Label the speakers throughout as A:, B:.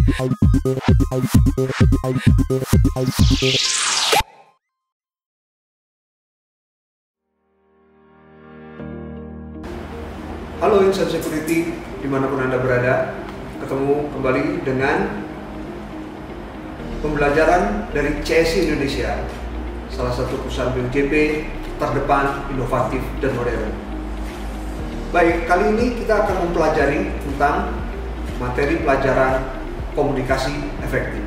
A: Halo Insan Security, dimanapun Anda berada, ketemu kembali dengan pembelajaran dari CSI Indonesia, salah satu perusahaan BUJB terdepan, inovatif, dan modern. Baik, kali ini kita akan mempelajari tentang materi pelajaran komunikasi efektif.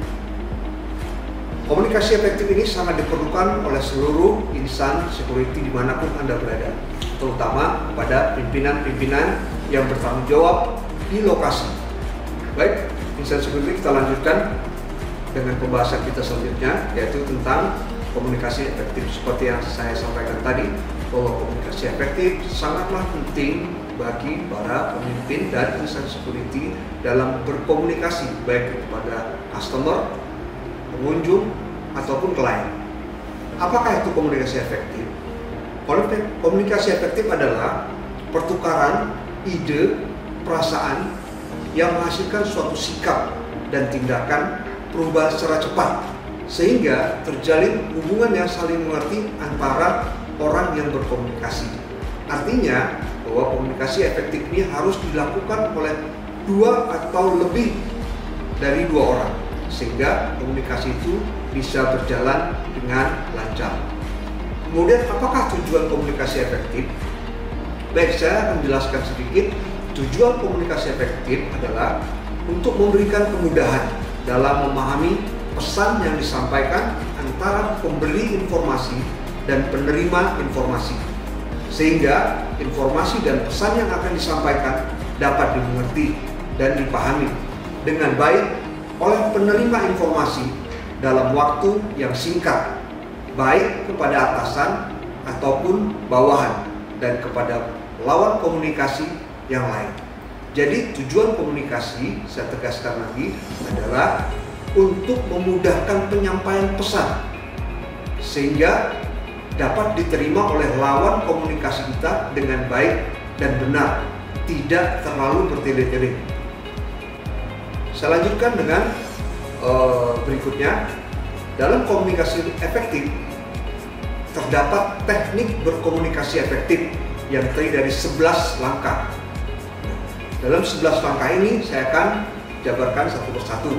A: Komunikasi efektif ini sangat diperlukan oleh seluruh insan security dimanapun Anda berada, terutama pada pimpinan-pimpinan yang bertanggung jawab di lokasi. Baik, insan security, kita lanjutkan dengan pembahasan kita selanjutnya, yaitu tentang komunikasi efektif. Seperti yang saya sampaikan tadi, bahwa komunikasi efektif sangatlah penting bagi para pemimpin dan insan security dalam berkomunikasi, baik kepada customer, pengunjung, ataupun klien. Apakah itu komunikasi efektif? Komunikasi efektif adalah pertukaran ide, perasaan yang menghasilkan suatu sikap dan tindakan perubahan secara cepat, sehingga terjalin hubungan yang saling mengerti antara orang yang berkomunikasi. Artinya bahwa komunikasi efektif ini harus dilakukan oleh dua atau lebih dari dua orang, sehingga komunikasi itu bisa berjalan dengan lancar. Kemudian, apakah tujuan komunikasi efektif? Baik, saya akan menjelaskan sedikit. Tujuan komunikasi efektif adalah untuk memberikan kemudahan dalam memahami pesan yang disampaikan antara pemberi informasi dan penerima informasi, sehingga informasi dan pesan yang akan disampaikan dapat dimengerti dan dipahami dengan baik oleh penerima informasi dalam waktu yang singkat, baik kepada atasan ataupun bawahan dan kepada lawan komunikasi yang lain. Jadi tujuan komunikasi, saya tegaskan lagi, adalah untuk memudahkan penyampaian pesan sehingga dapat diterima oleh lawan komunikasi kita dengan baik dan benar, tidak terlalu bertele-tele. Saya lanjutkan dengan berikutnya. Dalam komunikasi efektif terdapat teknik berkomunikasi efektif yang terdiri dari 11 langkah. Dalam 11 langkah ini saya akan jabarkan satu persatu.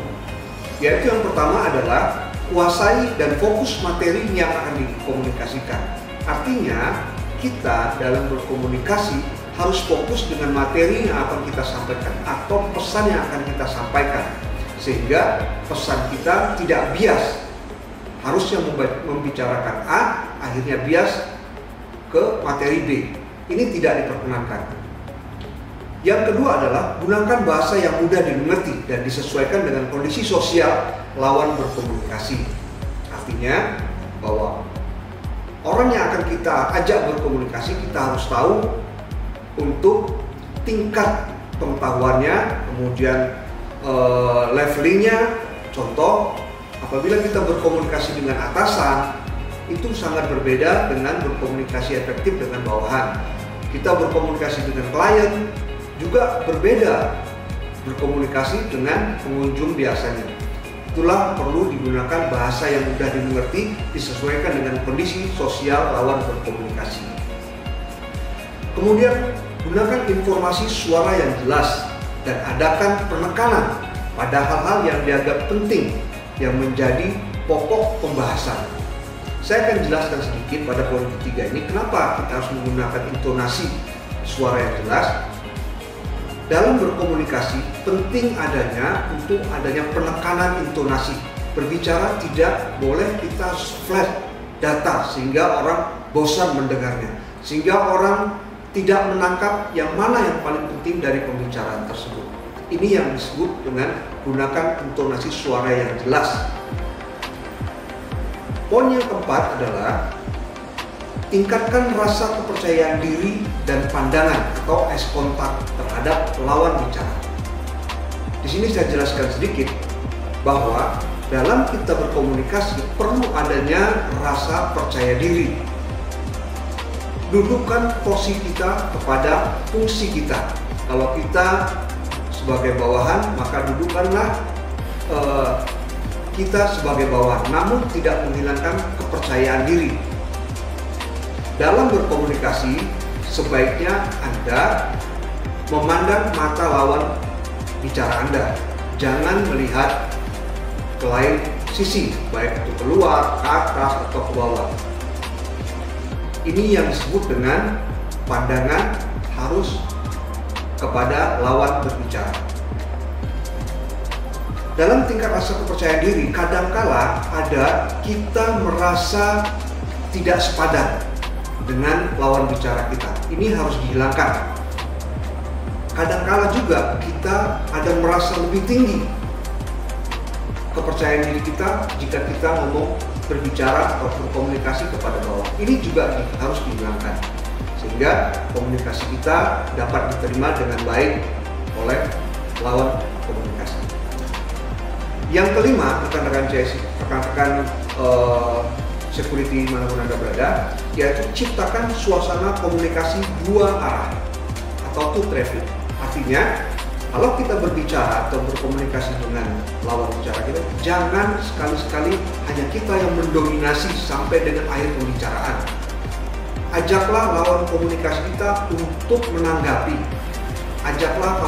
A: Yaitu yang pertama adalah kuasai dan fokus materi yang akan dikomunikasikan. Artinya kita dalam berkomunikasi harus fokus dengan materi yang akan kita sampaikan atau pesan yang akan kita sampaikan, sehingga pesan kita tidak bias. Harusnya membicarakan A, akhirnya bias ke materi B. Ini tidak diperkenankan. Yang kedua adalah gunakan bahasa yang mudah dimengerti dan disesuaikan dengan kondisi sosial lawan berkomunikasi. Artinya bahwa orang yang akan kita ajak berkomunikasi, kita harus tahu untuk tingkat pengetahuannya, kemudian levelingnya. Contoh, apabila kita berkomunikasi dengan atasan, itu sangat berbeda dengan berkomunikasi efektif dengan bawahan. Kita berkomunikasi dengan klien juga berbeda berkomunikasi dengan pengunjung biasanya. Itulah perlu digunakan bahasa yang mudah dimengerti, disesuaikan dengan kondisi sosial lawan berkomunikasi. Kemudian, gunakan informasi suara yang jelas dan adakan penekanan pada hal-hal yang dianggap penting yang menjadi pokok pembahasan. Saya akan jelaskan sedikit pada poin ketiga ini, kenapa kita harus menggunakan intonasi suara yang jelas. Dalam berkomunikasi, penting adanya penekanan intonasi. Berbicara tidak boleh kita flat data sehingga orang bosan mendengarnya, sehingga orang tidak menangkap yang mana yang paling penting dari pembicaraan tersebut. Ini yang disebut dengan gunakan intonasi suara yang jelas. Poin yang keempat adalah tingkatkan rasa kepercayaan diri dan pandangan atau eye contact terhadap lawan bicara. Di sini saya jelaskan sedikit bahwa dalam kita berkomunikasi perlu adanya rasa percaya diri. Dudukkan posisi kita kepada fungsi kita. Kalau kita sebagai bawahan, maka dudukkanlah kita sebagai bawahan, namun tidak menghilangkan kepercayaan diri. Dalam berkomunikasi, sebaiknya Anda memandang mata lawan bicara Anda. Jangan melihat ke lain sisi, baik itu keluar, ke atas, atau ke bawah. Ini yang disebut dengan pandangan harus kepada lawan berbicara. Dalam tingkat rasa kepercayaan diri, kadangkala ada kita merasa tidak sepadan dengan lawan bicara kita. Ini harus dihilangkan. Kadangkala juga kita ada merasa lebih tinggi kepercayaan diri kita jika kita ngomong, berbicara atau berkomunikasi kepada bawah. Ini juga harus dihilangkan sehingga komunikasi kita dapat diterima dengan baik oleh lawan komunikasi. Yang kelima, rekan-rekan security manapun Anda berada, yaitu ciptakan suasana komunikasi dua arah atau two traffic. Artinya, kalau kita berbicara atau berkomunikasi dengan lawan bicara kita, jangan sekali-sekali hanya kita yang mendominasi sampai dengan akhir pembicaraan. Ajaklah lawan komunikasi kita untuk menanggapi. Ajaklah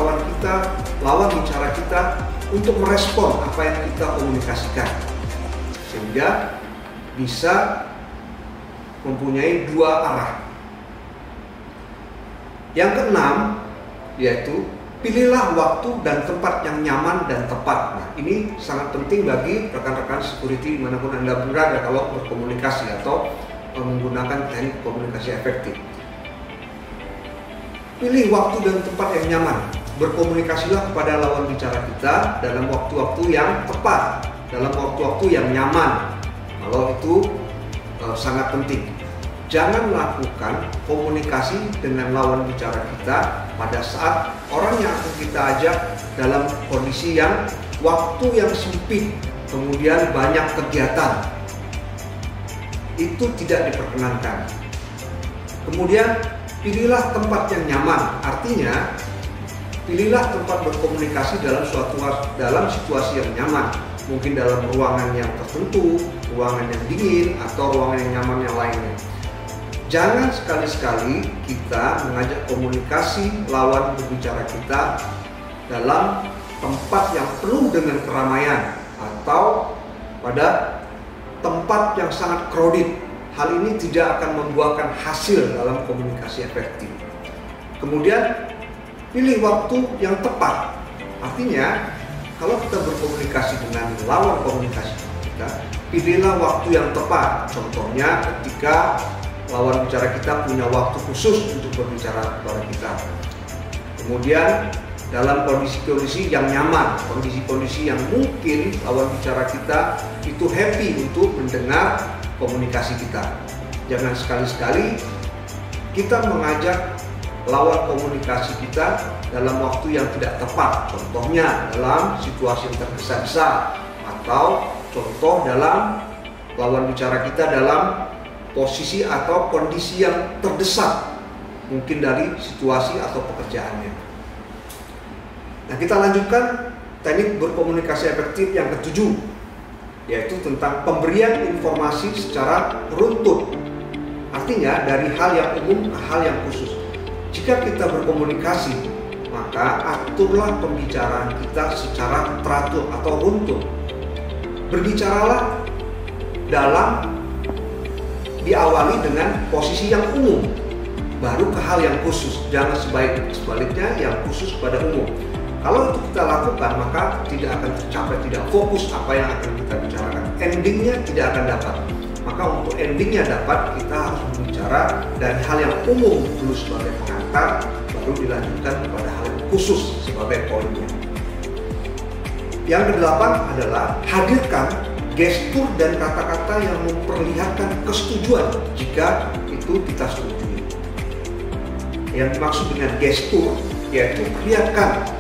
A: lawan bicara kita untuk merespon apa yang kita komunikasikan, sehingga bisa mempunyai dua arah. Yang keenam, yaitu pilihlah waktu dan tempat yang nyaman dan tepat. Nah, ini sangat penting bagi rekan-rekan security dimanapun Anda berada kalau berkomunikasi atau menggunakan teknik komunikasi efektif. Pilih waktu dan tempat yang nyaman. Berkomunikasilah kepada lawan bicara kita dalam waktu-waktu yang tepat, dalam waktu-waktu yang nyaman. Kalau itu sangat penting. Jangan melakukan komunikasi dengan lawan bicara kita pada saat orang yang akan kita ajak dalam kondisi yang waktu yang sempit, kemudian banyak kegiatan. Itu tidak diperkenankan. Kemudian pilihlah tempat yang nyaman. Artinya, pilihlah tempat berkomunikasi dalam situasi yang nyaman. Mungkin dalam ruangan yang tertentu, ruangan yang dingin, atau ruangan yang nyaman yang lainnya. Jangan sekali-sekali kita mengajak komunikasi lawan berbicara kita dalam tempat yang penuh dengan keramaian atau pada tempat yang sangat crowded. Hal ini tidak akan membuahkan hasil dalam komunikasi efektif. Kemudian, pilih waktu yang tepat. Artinya, kalau kita berkomunikasi dengan lawan komunikasi kita, pilihlah waktu yang tepat. Contohnya ketika lawan bicara kita punya waktu khusus untuk berbicara kepada kita. Kemudian dalam kondisi-kondisi yang nyaman, kondisi-kondisi yang mungkin lawan bicara kita itu happy untuk mendengar komunikasi kita. Jangan sekali-sekali kita mengajak lawan komunikasi kita dalam waktu yang tidak tepat. Contohnya dalam situasi yang tergesa-gesa, atau contoh dalam lawan bicara kita dalam posisi atau kondisi yang terdesak, mungkin dari situasi atau pekerjaannya. Nah, kita lanjutkan teknik berkomunikasi efektif yang ketujuh, yaitu tentang pemberian informasi secara runtut. Artinya dari hal yang umum ke hal yang khusus. Jika kita berkomunikasi, maka aturlah pembicaraan kita secara teratur atau runtut. Berbicaralah diawali dengan posisi yang umum, baru ke hal yang khusus. Jangan sebaliknya yang khusus pada umum. Kalau itu kita lakukan, maka tidak akan tercapai, tidak fokus apa yang akan kita bicarakan. Endingnya tidak akan dapat. Maka untuk endingnya dapat, kita harus berbicara dari hal yang umum dulu sebagai pengantar, baru dilanjutkan kepada hal yang khusus sebagai poinnya. Yang kedelapan adalah hadirkan gestur dan kata-kata yang memperlihatkan kesetujuan jika itu kita setujui. Yang dimaksud dengan gestur yaitu perlihatkan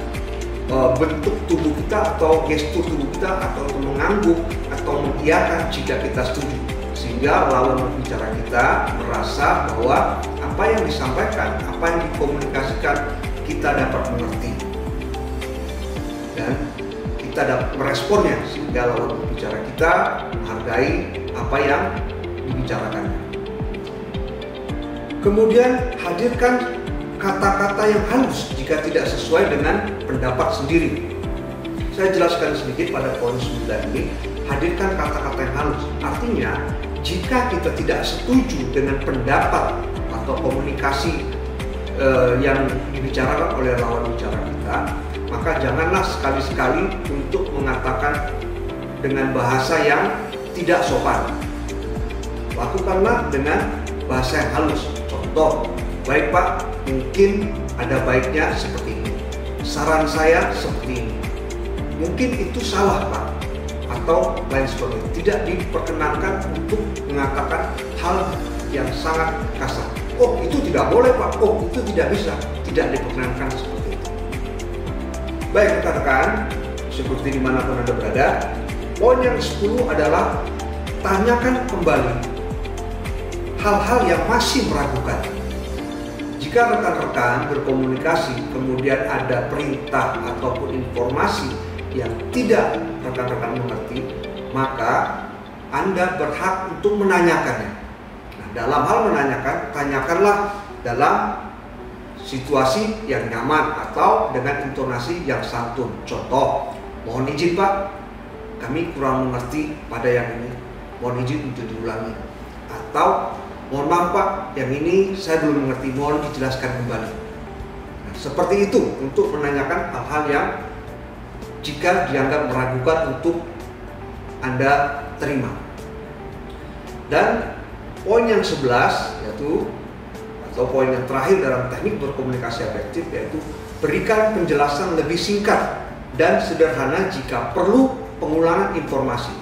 A: bentuk tubuh kita atau gestur tubuh kita, atau mengangguk atau mengiyakan jika kita setuju, sehingga lawan berbicara kita merasa bahwa apa yang disampaikan, apa yang dikomunikasikan kita dapat mengerti dan kita kita dapat meresponnya sehingga lawan bicara kita menghargai apa yang dibicarakannya. Kemudian hadirkan kata-kata yang halus jika tidak sesuai dengan pendapat sendiri. Saya jelaskan sedikit pada poin 9 ini, hadirkan kata-kata yang halus. Artinya, jika kita tidak setuju dengan pendapat atau komunikasi yang dibicarakan oleh lawan bicara kita, maka janganlah sekali-sekali untuk mengatakan dengan bahasa yang tidak sopan. Lakukanlah dengan bahasa yang halus. Contoh, baik Pak, mungkin ada baiknya seperti ini. Saran saya seperti ini. Mungkin itu salah Pak, atau lain sebagainya. Tidak diperkenankan untuk mengatakan hal yang sangat kasar. Oh, itu tidak boleh Pak. Oh, itu tidak bisa. Tidak diperkenankan seperti itu. Baik rekan-rekan, seperti dimanapun Anda berada, poin yang 10 adalah tanyakan kembali hal-hal yang masih meragukan. Jika rekan-rekan berkomunikasi kemudian ada perintah ataupun informasi yang tidak rekan-rekan mengerti, maka Anda berhak untuk menanyakannya. Nah, dalam hal menanyakan, tanyakanlah dalam situasi yang nyaman atau dengan intonasi yang santun. Contoh, mohon izin Pak, kami kurang mengerti pada yang ini, mohon izin untuk diulangi. Atau, mohon maaf Pak, yang ini saya belum mengerti, mohon dijelaskan kembali. Nah, seperti itu untuk menanyakan hal-hal yang jika dianggap meragukan untuk Anda terima. Dan poin yang 11 yaitu, atau poin yang terakhir dalam teknik berkomunikasi efektif, yaitu berikan penjelasan lebih singkat dan sederhana jika perlu pengulangan informasi.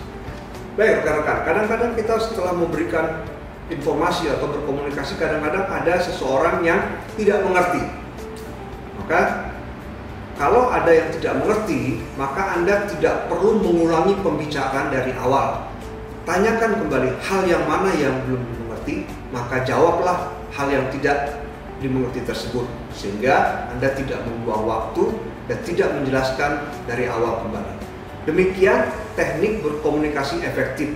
A: Baik rekan-rekan, kadang-kadang kita setelah memberikan informasi atau berkomunikasi, kadang-kadang ada seseorang yang tidak mengerti. Maka kalau ada yang tidak mengerti, maka Anda tidak perlu mengulangi pembicaraan dari awal. Tanyakan kembali hal yang mana yang belum dimengerti, maka jawablah hal yang tidak dimengerti tersebut, sehingga Anda tidak membuang waktu dan tidak menjelaskan dari awal kembali. Demikian teknik berkomunikasi efektif.